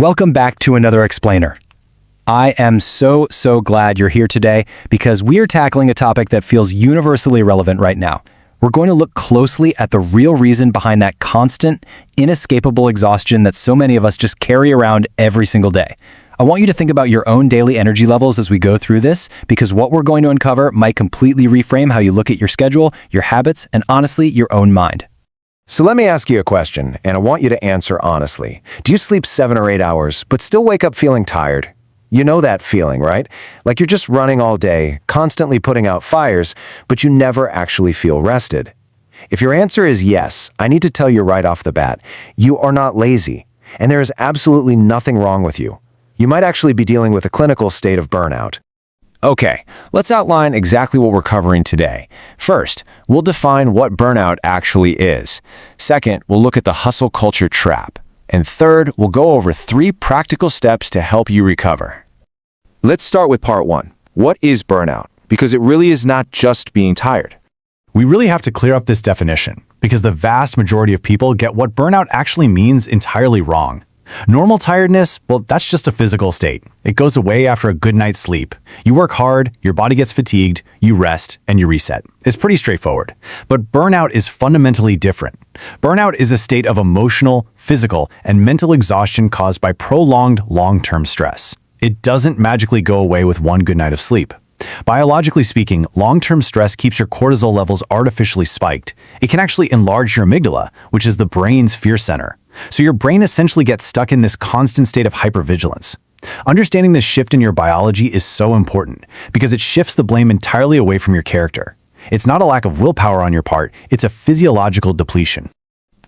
Welcome back to another explainer. I am so glad you're here today because we are tackling a topic that feels universally relevant right now. We're going to look closely at the real reason behind that constant, inescapable exhaustion that so many of us just carry around every single day. I want you to think about your own daily energy levels as we go through this, because what we're going to uncover might completely reframe how you look at your schedule, your habits, and honestly, your own mind. So let me ask you a question, and I want you to answer honestly. Do you sleep 7 or 8 hours, but still wake up feeling tired? You know that feeling, right? Like you're just running all day, constantly putting out fires, but you never actually feel rested. If your answer is yes, I need to tell you right off the bat, you are not lazy, and there is absolutely nothing wrong with you. You might actually be dealing with a clinical state of burnout. Okay, let's outline exactly what we're covering today. First, we'll define what burnout actually is. Second, we'll look at the hustle culture trap. And third, we'll go over 3 practical steps to help you recover. Let's start with part 1. What is burnout? Because it really is not just being tired. We really have to clear up this definition, because the vast majority of people get what burnout actually means entirely wrong. Normal tiredness, well, that's just a physical state. It goes away after a good night's sleep. You work hard, your body gets fatigued, you rest, and you reset. It's pretty straightforward. But burnout is fundamentally different. Burnout is a state of emotional, physical, and mental exhaustion caused by prolonged, long-term stress. It doesn't magically go away with one good night of sleep. Biologically speaking, long-term stress keeps your cortisol levels artificially spiked. It can actually enlarge your amygdala, which is the brain's fear center. So your brain essentially gets stuck in this constant state of hypervigilance. Understanding this shift in your biology is so important because it shifts the blame entirely away from your character. It's not a lack of willpower on your part, it's a physiological depletion.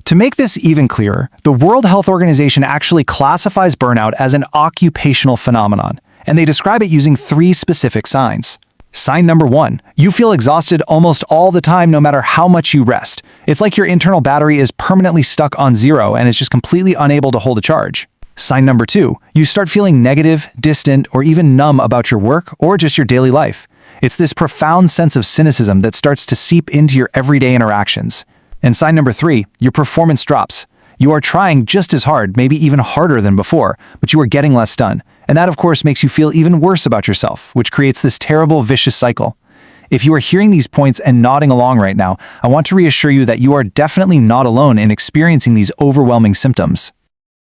To make this even clearer, the World Health Organization actually classifies burnout as an occupational phenomenon, and they describe it using 3 specific signs. Sign number 1, you feel exhausted almost all the time no matter how much you rest. It's like your internal battery is permanently stuck on 0 and is just completely unable to hold a charge. Sign number 2, you start feeling negative, distant, or even numb about your work or just your daily life. It's this profound sense of cynicism that starts to seep into your everyday interactions. And sign number 3, your performance drops. You are trying just as hard, maybe even harder than before, but you are getting less done. And that, of course, makes you feel even worse about yourself, which creates this terrible, vicious cycle. If you are hearing these points and nodding along right now, I want to reassure you that you are definitely not alone in experiencing these overwhelming symptoms.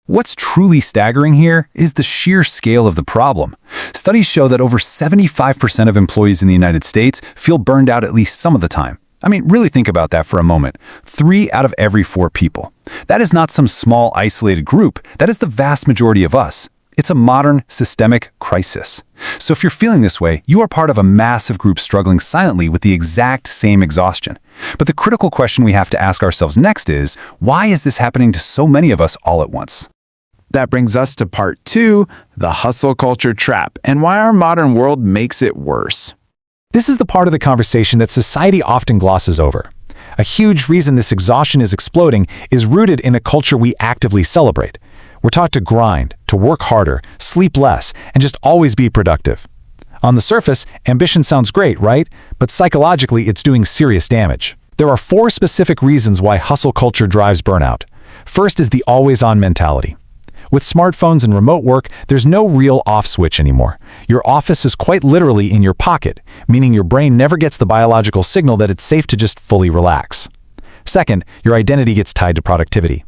What's truly staggering here is the sheer scale of the problem. Studies show that over 75% of employees in the United States feel burned out at least some of the time. I mean, really think about that for a moment. 3 out of every 4 people. That is not some small, isolated group. That is the vast majority of us. It's a modern, systemic crisis. So if you're feeling this way, you are part of a massive group struggling silently with the exact same exhaustion. But the critical question we have to ask ourselves next is, why is this happening to so many of us all at once? That brings us to part 2, the hustle culture trap, and why our modern world makes it worse. This is the part of the conversation that society often glosses over. A huge reason this exhaustion is exploding is rooted in a culture we actively celebrate. We're taught to grind, to work harder, sleep less, and just always be productive. On the surface, ambition sounds great, right? But psychologically, it's doing serious damage. There are 4 specific reasons why hustle culture drives burnout. First is the always-on mentality. With smartphones and remote work, there's no real off switch anymore. Your office is quite literally in your pocket, meaning your brain never gets the biological signal that it's safe to just fully relax. Second, your identity gets tied to productivity.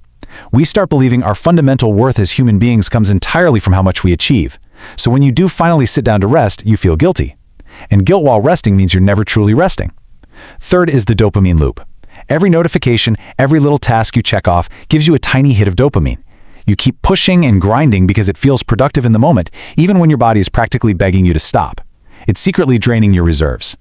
We start believing our fundamental worth as human beings comes entirely from how much we achieve. So when you do finally sit down to rest, you feel guilty. And guilt while resting means you're never truly resting. Third is the dopamine loop. Every notification, every little task you check off gives you a tiny hit of dopamine. You keep pushing and grinding because it feels productive in the moment, even when your body is practically begging you to stop. It's secretly draining your reserves.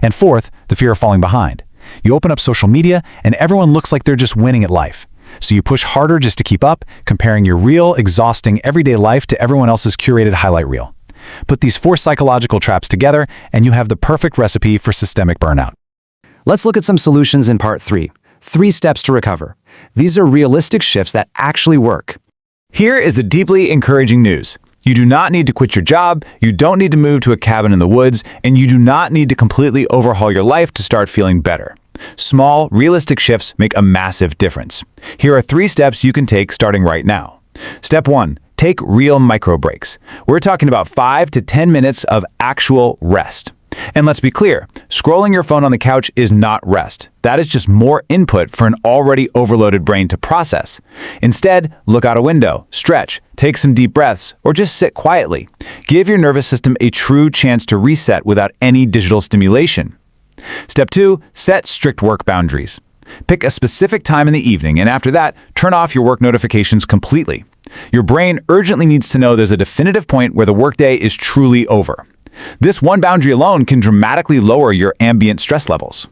And fourth, the fear of falling behind. You open up social media and everyone looks like they're just winning at life. So you push harder just to keep up, comparing your real, exhausting, everyday life to everyone else's curated highlight reel. Put these 4 psychological traps together, and you have the perfect recipe for systemic burnout. Let's look at some solutions in part 3. 3 steps to recover. These are realistic shifts that actually work. Here is the deeply encouraging news. You do not need to quit your job, you don't need to move to a cabin in the woods, and you do not need to completely overhaul your life to start feeling better. Small, realistic shifts make a massive difference. Here are 3 steps you can take starting right now. Step 1. Take real micro breaks. We're talking about 5 to 10 minutes of actual rest. And let's be clear, scrolling your phone on the couch is not rest. That is just more input for an already overloaded brain to process. Instead, look out a window, stretch, take some deep breaths, or just sit quietly. Give your nervous system a true chance to reset without any digital stimulation. Step 2, set strict work boundaries. Pick a specific time in the evening, and after that, turn off your work notifications completely. Your brain urgently needs to know there's a definitive point where the workday is truly over. This one boundary alone can dramatically lower your ambient stress levels.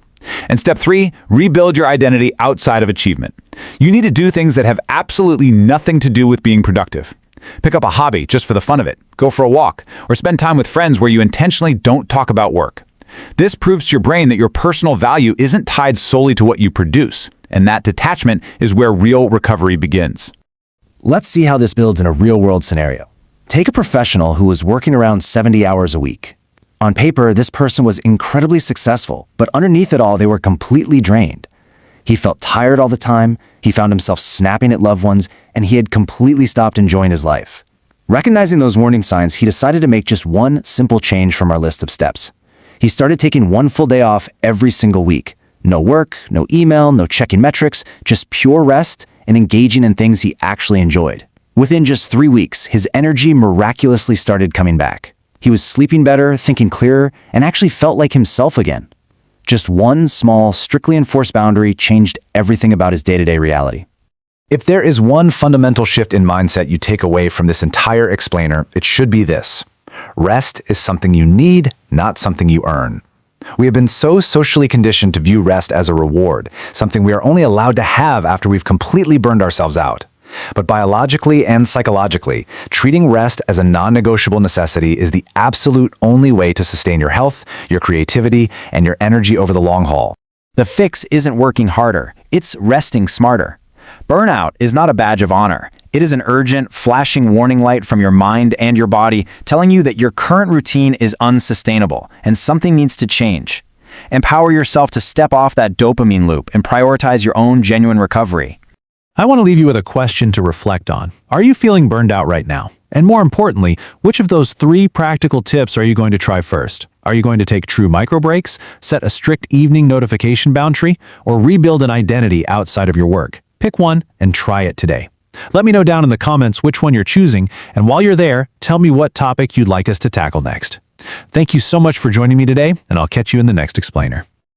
And step 3, rebuild your identity outside of achievement. You need to do things that have absolutely nothing to do with being productive. Pick up a hobby just for the fun of it, go for a walk, or spend time with friends where you intentionally don't talk about work. This proves to your brain that your personal value isn't tied solely to what you produce, and that detachment is where real recovery begins. Let's see how this builds in a real-world scenario. Take a professional who was working around 70 hours a week. On paper, this person was incredibly successful, but underneath it all, they were completely drained. He felt tired all the time, he found himself snapping at loved ones, and he had completely stopped enjoying his life. Recognizing those warning signs, he decided to make just one simple change from our list of steps. He started taking one full day off every single week. No work, no email, no checking metrics, just pure rest and engaging in things he actually enjoyed. Within just 3 weeks, his energy miraculously started coming back. He was sleeping better, thinking clearer, and actually felt like himself again. Just one small, strictly enforced boundary changed everything about his day-to-day reality. If there is one fundamental shift in mindset you take away from this entire explainer, it should be this. Rest is something you need, not something you earn. We have been so socially conditioned to view rest as a reward, something we are only allowed to have after we've completely burned ourselves out. But biologically and psychologically, treating rest as a non-negotiable necessity is the absolute only way to sustain your health, your creativity, and your energy over the long haul. The fix isn't working harder, it's resting smarter. Burnout is not a badge of honor. It is an urgent, flashing warning light from your mind and your body telling you that your current routine is unsustainable and something needs to change. Empower yourself to step off that dopamine loop and prioritize your own genuine recovery. I want to leave you with a question to reflect on. Are you feeling burned out right now? And more importantly, which of those 3 practical tips are you going to try first? Are you going to take true micro breaks, set a strict evening notification boundary, or rebuild an identity outside of your work? Pick one and try it today. Let me know down in the comments which one you're choosing, and while you're there, tell me what topic you'd like us to tackle next. Thank you so much for joining me today, and I'll catch you in the next explainer.